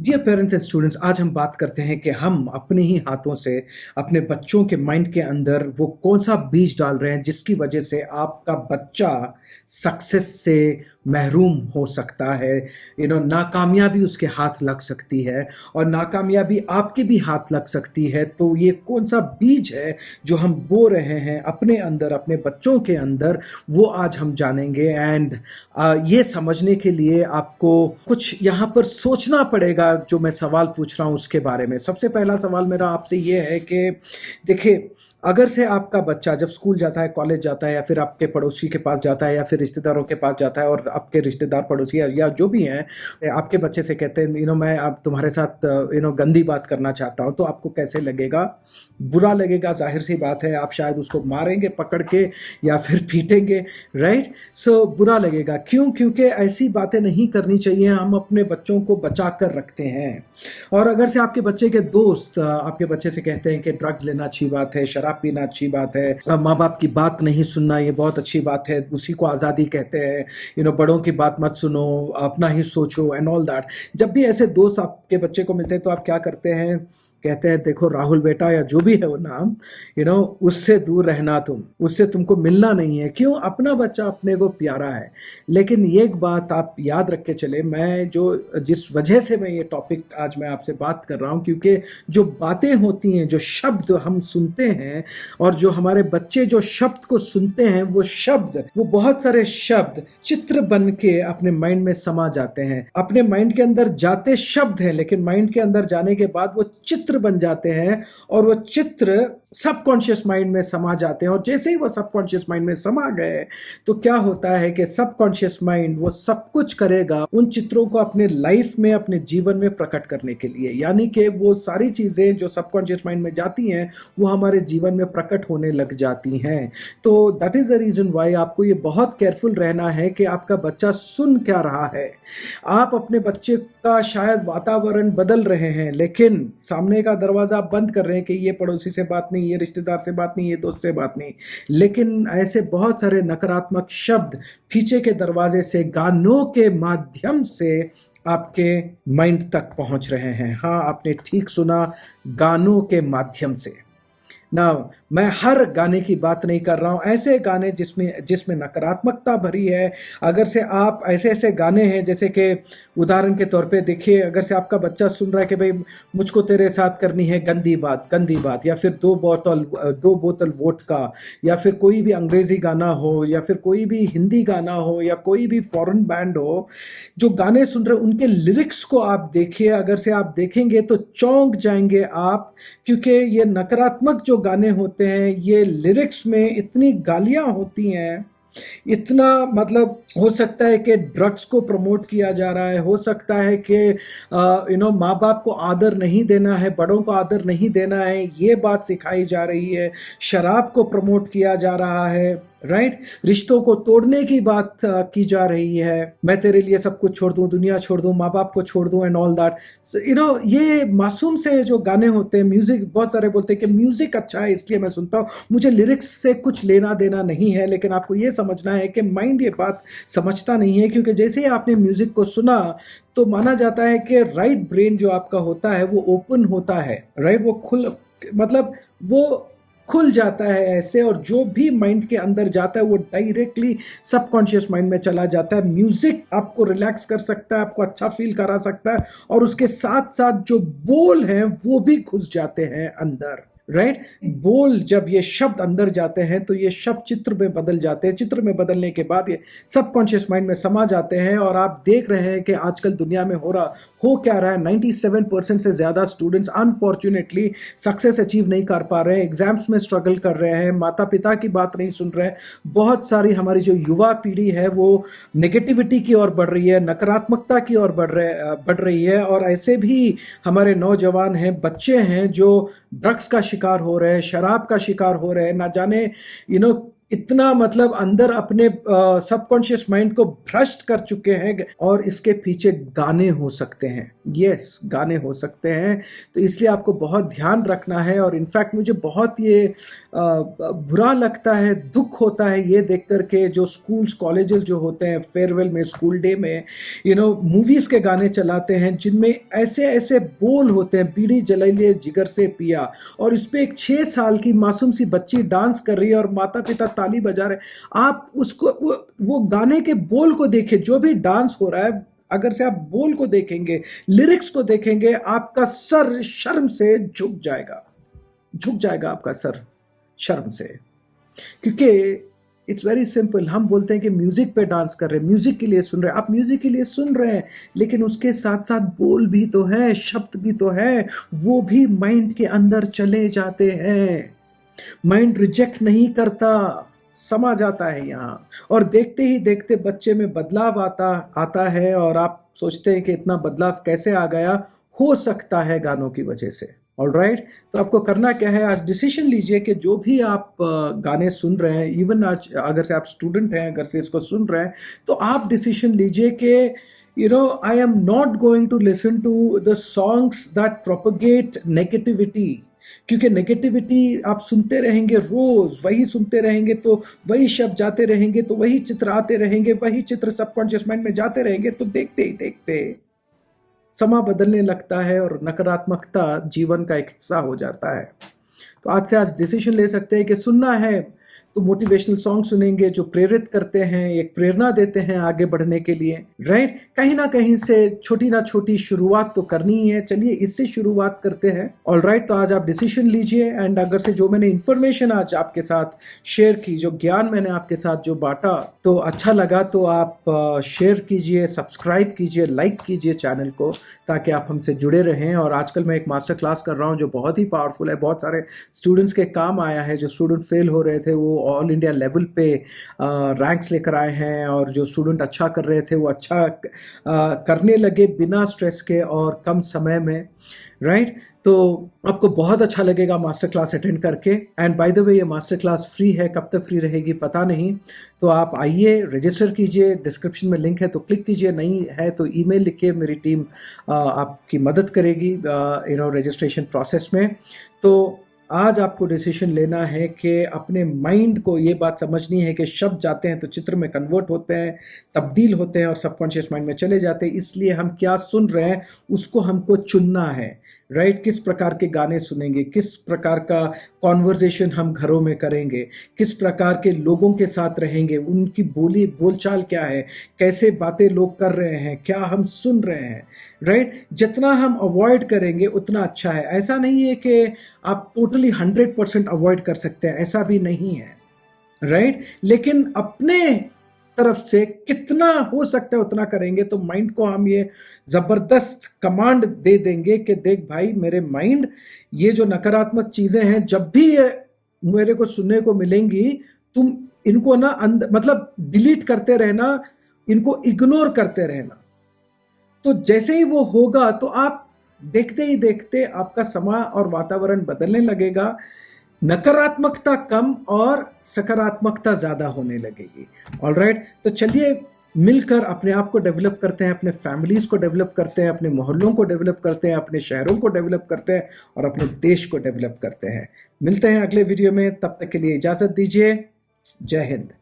Dear parents and students, आज हम बात करते हैं कि हम अपने ही हाथों से अपने बच्चों के माइंड के अंदर वो कौन सा बीज डाल रहे हैं जिसकी वजह से आपका बच्चा सक्सेस से महरूम हो सकता है। नाकामयाबी उसके हाथ लग सकती है और नाकामयाबी आपके भी हाथ लग सकती है। तो ये कौन सा बीज है जो हम बो रहे हैं अपने अंदर, अपने बच्चों के अंदर, वो आज हम जानेंगे। एंड ये समझने के लिए आपको कुछ यहाँ पर सोचना पड़ेगा। जो मैं सवाल पूछ रहा हूँ उसके बारे में, सबसे पहला सवाल मेरा आपसे ये है कि देखिए, अगर से आपका बच्चा जब स्कूल जाता है, कॉलेज जाता है, या फिर आपके पड़ोसी के पास जाता है, या फिर रिश्तेदारों के पास जाता है, और आपके रिश्तेदार पड़ोसी या जो भी हैं आपके बच्चे से कहते हैं मैं अब तुम्हारे साथ गंदी बात करना चाहता हूं, तो आपको कैसे लगेगा? बुरा लगेगा, जाहिर सी बात है। आप शायद उसको मारेंगे पकड़ के या फिर पीटेंगे, राइट? सो बुरा लगेगा। क्यों? क्योंकि ऐसी बातें नहीं करनी चाहिए। हम अपने बच्चों को बचा कर रखते हैं। और अगर से आपके बच्चे के दोस्त आपके बच्चे से कहते हैं कि ड्रग्स लेना अच्छी बात है, शराब पीना अच्छी बात है, माँ बाप की बात नहीं सुनना ये बहुत अच्छी बात है, उसी को आज़ादी कहते हैं, बड़ों की बात मत सुनो, अपना ही सोचो एंड ऑल दैट। जब भी ऐसे दोस्त आपके बच्चे को मिलते हैं तो आप क्या करते हैं? कहते हैं देखो राहुल बेटा, या जो भी है वो नाम, उससे दूर रहना, उससे तुमको मिलना नहीं है। क्यों? अपना बच्चा अपने को प्यारा है। लेकिन ये एक बात आप याद रख के चले, मैं जिस वजह से मैं ये टॉपिक आज मैं आपसे बात कर रहा हूँ, क्योंकि जो बातें होती हैं, जो शब्द हम सुनते हैं, और जो हमारे बच्चे जो शब्द को सुनते हैं, वो बहुत सारे शब्द चित्र बन के अपने माइंड में समा जाते हैं। अपने माइंड के अंदर जाते शब्द हैं, लेकिन माइंड के अंदर जाने के बाद वो चित्र बन जाते हैं, और वो चित्र सबकॉन्शियस माइंड में समा जाते हैं। और जैसे ही वो सबकॉन्शियस माइंड में समा गए तो क्या होता है कि सबकॉन्शियस माइंड वो सब कुछ करेगा उन चित्रों को अपने लाइफ में, अपने जीवन में प्रकट करने के लिए। यानी कि वो सारी चीजें जो सबकॉन्शियस माइंड में जाती हैं वो हमारे जीवन में प्रकट होने लग जाती हैं। तो that is the reason why आपको ये बहुत केयरफुल रहना है कि आपका बच्चा सुन क्या रहा है। आप अपने बच्चे का शायद वातावरण बदल रहे हैं, लेकिन सामने का दरवाजा आप बंद कर रहे हैं कि ये पड़ोसी से बात नहीं, ये रिश्तेदार से बात नहीं, ये दोस्त से बात नहीं। लेकिन ऐसे बहुत सारे नकारात्मक शब्द पीछे के दरवाजे से, गानों के माध्यम से आपके माइंड तक पहुंच रहे हैं। हाँ, आपने ठीक सुना, गानों के माध्यम से ना। मैं हर गाने की बात नहीं कर रहा हूं, ऐसे गाने जिसमें नकारात्मकता भरी है। अगर से आप ऐसे गाने हैं, जैसे कि उदाहरण के तौर पे देखिए, अगर से आपका बच्चा सुन रहा है कि भाई मुझको तेरे साथ करनी है गंदी बात, या फिर दो बोतल वोडका, या फिर कोई भी अंग्रेजी गाना हो, या फिर कोई भी हिंदी गाना हो, या कोई भी फॉरेन बैंड हो, जो गाने सुन रहे उनके लिरिक्स को आप देखिए। अगर से आप देखेंगे तो चौंक जाएंगे आप, क्योंकि ये नकारात्मक जो गाने होते हैं, ये लिरिक्स में इतनी गालियां होती हैं, इतना मतलब हो सकता है कि ड्रग्स को प्रमोट किया जा रहा है, हो सकता है कि माँ बाप को आदर नहीं देना है, बड़ों को आदर नहीं देना है, ये बात सिखाई जा रही है। शराब को प्रमोट किया जा रहा है, राइट? रिश्तों को तोड़ने की बात की जा रही है। मैं तेरे लिए सब कुछ छोड़ दूं, दुनिया छोड़ दूं, माँ बाप को छोड़ दूं एंड ऑल दैट। ये मासूम से जो गाने होते हैं, म्यूजिक, बहुत सारे बोलते हैं कि म्यूजिक अच्छा है इसलिए मैं सुनता हूं, मुझे लिरिक्स से कुछ लेना देना नहीं है। लेकिन आपको ये समझना है कि माइंड ये बात समझता नहीं है, क्योंकि जैसे ही आपने म्यूजिक को सुना तो माना जाता है कि राइट ब्रेन जो आपका होता है वो ओपन होता है, राइट? वो खुल जाता है ऐसे, और जो भी माइंड के अंदर जाता है वो डायरेक्टली सबकॉन्शियस माइंड में चला जाता है। म्यूजिक आपको रिलैक्स कर सकता है, आपको अच्छा फील करा सकता है, और उसके साथ साथ जो बोल हैं वो भी घुस जाते हैं अंदर, राइट? बोल, जब ये शब्द अंदर जाते हैं तो ये शब्द चित्र में बदल जाते हैं। चित्र में बदलने के बाद ये सबकॉन्शियस माइंड में समा जाते हैं। और आप देख रहे हैं कि आजकल दुनिया में हो क्या रहा है। 97% से ज्यादा स्टूडेंट्स अनफॉर्चुनेटली सक्सेस अचीव नहीं कर पा रहे हैं, एग्जाम्स में स्ट्रगल कर रहे हैं, माता पिता की बात नहीं सुन रहे हैं। बहुत सारी हमारी जो युवा पीढ़ी है वो नेगेटिविटी की ओर बढ़ रही है, नकारात्मकता की ओर बढ़ रही है। और ऐसे भी हमारे नौजवान हैं, बच्चे हैं जो ड्रग्स का शिकार हो रहे हैं, शराब का शिकार हो रहे हैं, ना जाने इतना मतलब अंदर अपने सबकॉन्शियस माइंड को भ्रष्ट कर चुके हैं, और इसके पीछे गाने हो सकते हैं। यस, गाने हो सकते हैं। तो इसलिए आपको बहुत ध्यान रखना है। और इनफैक्ट मुझे बहुत ये बुरा लगता है, दुख होता है ये देख कर के जो स्कूल्स कॉलेजेस जो होते हैं, फेयरवेल में, स्कूल डे में, मूवीज के गाने चलाते हैं जिनमें ऐसे ऐसे बोल होते हैं, बीड़ी जलाई जिगर से पिया, और इस पे एक 6 साल की मासूम सी बच्ची डांस कर रही है और माता पिता ताली बजा रहे हैं। आप उसको वो गाने के बोल को देखिए, जो भी डांस हो रहा है, अगर से आप बोल को देखेंगे, लिरिक्स को देखेंगे, आपका सर शर्म से झुक जाएगा, झुक जाएगा आपका सर शर्म से। क्योंकि इट्स वेरी सिंपल, हम बोलते हैं कि म्यूजिक पे डांस कर रहे हैं, म्यूजिक के लिए सुन रहे हैं, आप म्यूजिक के लिए सुन रहे हैं, लेकिन उसके साथ साथ बोल भी तो है, शब्द भी तो है, वो भी माइंड के अंदर चले जाते हैं। माइंड रिजेक्ट नहीं करता, समा जाता है यहाँ, और देखते ही देखते बच्चे में बदलाव आता है, और आप सोचते हैं कि इतना बदलाव कैसे आ गया। हो सकता है गानों की वजह से। ऑलराइट, तो आपको करना क्या है, आज डिसीजन लीजिए कि जो भी आप गाने सुन रहे हैं, इवन आज अगर से आप स्टूडेंट हैं, अगर से इसको सुन रहे हैं, तो आप डिसीजन लीजिए कि I am not going to listen to the songs that propagate negativity. क्योंकि नेगेटिविटी आप सुनते रहेंगे, रोज वही सुनते रहेंगे, तो वही शब्द जाते रहेंगे, तो वही चित्र आते रहेंगे, वही चित्र सबकॉन्शियस माइंड में जाते रहेंगे, तो देखते ही देखते समा बदलने लगता है और नकारात्मकता जीवन का एक हिस्सा हो जाता है। तो आज डिसीजन ले सकते हैं कि सुनना है तो मोटिवेशनल सॉन्ग सुनेंगे जो प्रेरित करते हैं, एक प्रेरणा देते हैं आगे बढ़ने के लिए। राइट, कहीं ना कहीं से छोटी ना छोटी शुरुआत तो करनी ही है। चलिए इससे शुरुआत करते हैं। ऑलराइट, तो आज आप डिसीजन लीजिए, एंड अगर से जो मैंने इंफॉर्मेशन आज आपके साथ शेयर की, जो ज्ञान मैंने आपके साथ जो बांटा, तो अच्छा लगा तो आप शेयर कीजिए, सब्सक्राइब कीजिए, लाइक कीजिए चैनल को, ताकि आप हमसे जुड़े रहें। और आजकल मैं एक मास्टर क्लास कर रहा हूँ जो बहुत ही पावरफुल है, बहुत सारे स्टूडेंट्स के काम आया है। जो स्टूडेंट फेल हो रहे थे वो ऑल इंडिया लेवल पे रैंक्स लेकर आए हैं, और जो स्टूडेंट अच्छा कर रहे थे वो अच्छा करने लगे बिना स्ट्रेस के और कम समय में। राइट, तो आपको बहुत अच्छा लगेगा मास्टर क्लास अटेंड करके। एंड बाय द वे, ये मास्टर क्लास फ्री है, कब तक फ्री रहेगी पता नहीं, तो आप आइए, रजिस्टर कीजिए, डिस्क्रिप्शन में लिंक है तो क्लिक कीजिए, नहीं है तो ईमेल लिखिए, मेरी टीम आपकी मदद करेगी रजिस्ट्रेशन प्रोसेस में। तो आज आपको डिसीजन लेना है कि अपने माइंड को ये बात समझनी है कि शब्द जाते हैं तो चित्र में कन्वर्ट होते हैं, तब्दील होते हैं और सबकॉन्शियस माइंड में चले जाते हैं। इसलिए हम क्या सुन रहे हैं उसको हमको चुनना है। राइट, किस प्रकार के गाने सुनेंगे, किस प्रकार का कॉन्वर्जेशन हम घरों में करेंगे, किस प्रकार के लोगों के साथ रहेंगे, उनकी बोलचाल क्या है, कैसे बातें लोग कर रहे हैं, क्या हम सुन रहे हैं। राइट, जितना हम अवॉइड करेंगे उतना अच्छा है। ऐसा नहीं है कि आप टोटली 100% अवॉइड कर सकते हैं, ऐसा भी नहीं है। राइट, लेकिन अपने तरफ से कितना हो सकता है उतना करेंगे, तो माइंड को हम ये जबरदस्त कमांड दे देंगे कि देख भाई मेरे माइंड, ये जो नकारात्मक चीजें हैं जब भी ये मेरे को सुनने को मिलेंगी, तुम इनको ना मतलब डिलीट करते रहना, इनको इग्नोर करते रहना। तो जैसे ही वो होगा तो आप देखते ही देखते आपका समय और वातावरण बदलने लगेगा, नकारात्मकता कम और सकारात्मकता ज्यादा होने लगेगी। ऑलराइट, तो चलिए मिलकर अपने आप को डेवलप करते हैं, अपने फैमिलीज को डेवलप करते हैं, अपने मोहल्लों को डेवलप करते हैं, अपने शहरों को डेवलप करते हैं और अपने देश को डेवलप करते हैं। मिलते हैं अगले वीडियो में, तब तक के लिए इजाजत दीजिए। जय हिंद।